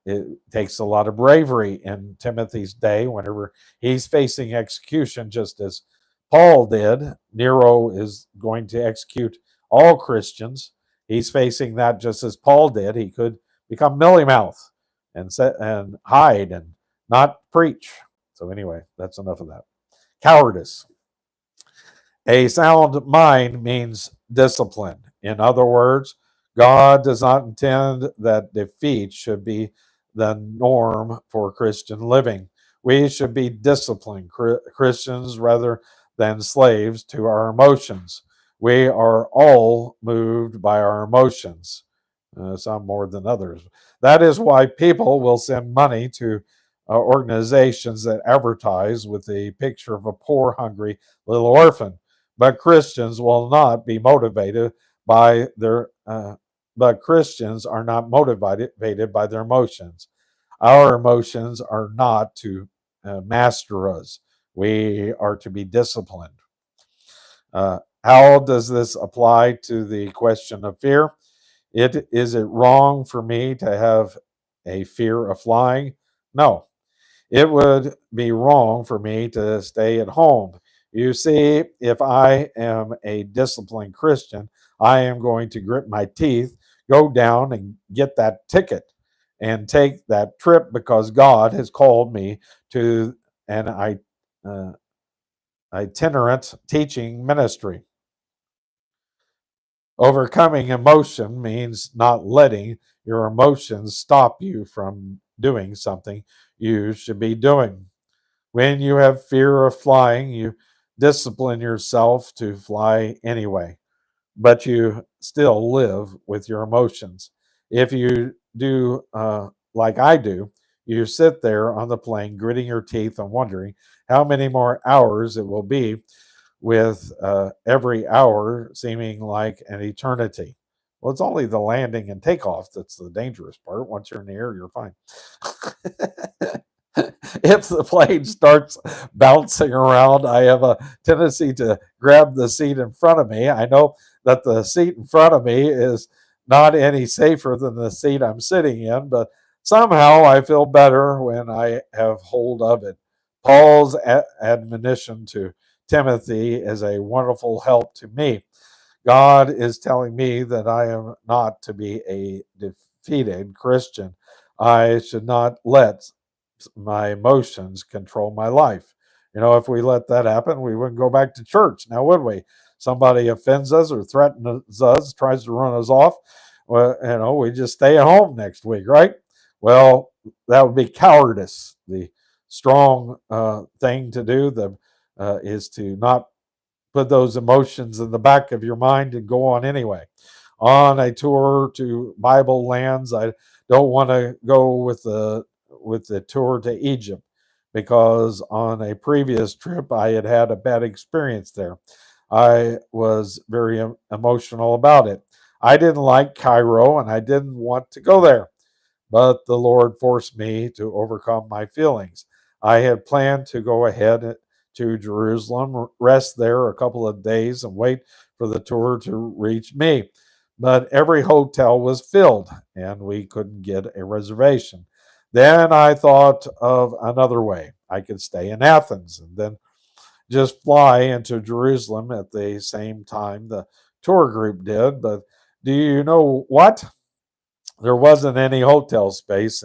it takes a lot of bravery in Timothy's day whenever he's facing execution, just as Paul did. Nero is going to execute all Christians. He's facing that just as Paul did. He could become mealy mouth and hide and not preach. So anyway, that's enough of that. Cowardice. A sound mind means discipline. In other words, God does not intend that defeat should be the norm for Christian living. We should be disciplined Christians rather than slaves to our emotions. We are all moved by our emotions, some more than others. That is why people will send money to organizations that advertise with a picture of a poor, hungry little orphan. But Christians will not be motivated by their. But Christians are not motivated by their emotions. Our emotions are not to master us. We are to be disciplined. How does this apply to the question of fear? Is it wrong for me to have a fear of flying? No. It would be wrong for me to stay at home. You see, if I am a disciplined Christian, I am going to grit my teeth, go down and get that ticket and take that trip because God has called me to an itinerant teaching ministry. Overcoming emotion means not letting your emotions stop you from doing something you should be doing. When you have fear of flying, you discipline yourself to fly anyway, but you still live with your emotions. If you do like I do, you sit there on the plane, gritting your teeth and wondering how many more hours it will be, with every hour seeming like an eternity. Well, it's only the landing and takeoff that's the dangerous part. Once you're in the air, you're fine. If the plane starts bouncing around, I have a tendency to grab the seat in front of me. I know that the seat in front of me is not any safer than the seat I'm sitting in, but somehow I feel better when I have hold of it. Paul's admonition to Timothy is a wonderful help to me. God is telling me that I am not to be a defeated Christian. I should not let my emotions control my life. You know, if we let that happen, we wouldn't go back to church now, would we? Somebody offends us or threatens us, tries to run us off. Well, we just stay at home next week, right? Well, that would be cowardice. The strong thing to do is to not put those emotions in the back of your mind and go on anyway. On a tour to Bible lands, I don't want to go with the tour to Egypt because on a previous trip I had a bad experience there. I was very emotional about it. I didn't like Cairo and I didn't want to go there, but the Lord forced me to overcome my feelings. I had planned to go ahead to Jerusalem, rest there a couple of days, and wait for the tour to reach me. But every hotel was filled, and we couldn't get a reservation. Then I thought of another way. I could stay in Athens and then just fly into Jerusalem at the same time the tour group did. But do you know what? There wasn't any hotel space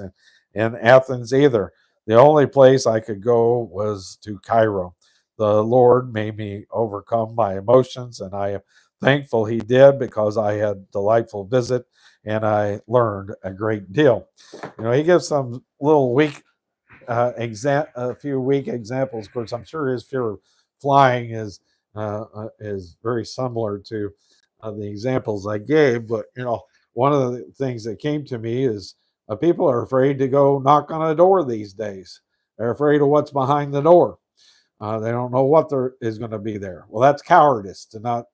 in Athens either. The only place I could go was to Cairo. The Lord made me overcome my emotions, and I am thankful He did because I had a delightful visit and I learned a great deal. He gives some little weak a few weak examples. Of course, I'm sure his fear of flying is very similar to the examples I gave. But one of the things that came to me is people are afraid to go knock on a door these days. They're afraid of what's behind the door. They don't know what there is going to be there. Well, that's cowardice to not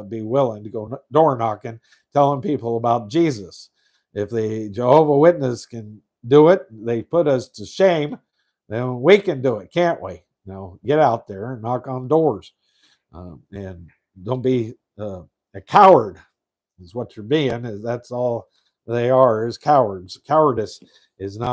be willing to go door knocking, telling people about Jesus. If the Jehovah Witness can do it, they put us to shame, then we can do it, can't we? Get out there and knock on doors. And don't be a coward is what you're being. That's all they are, is cowards. Cowardice is not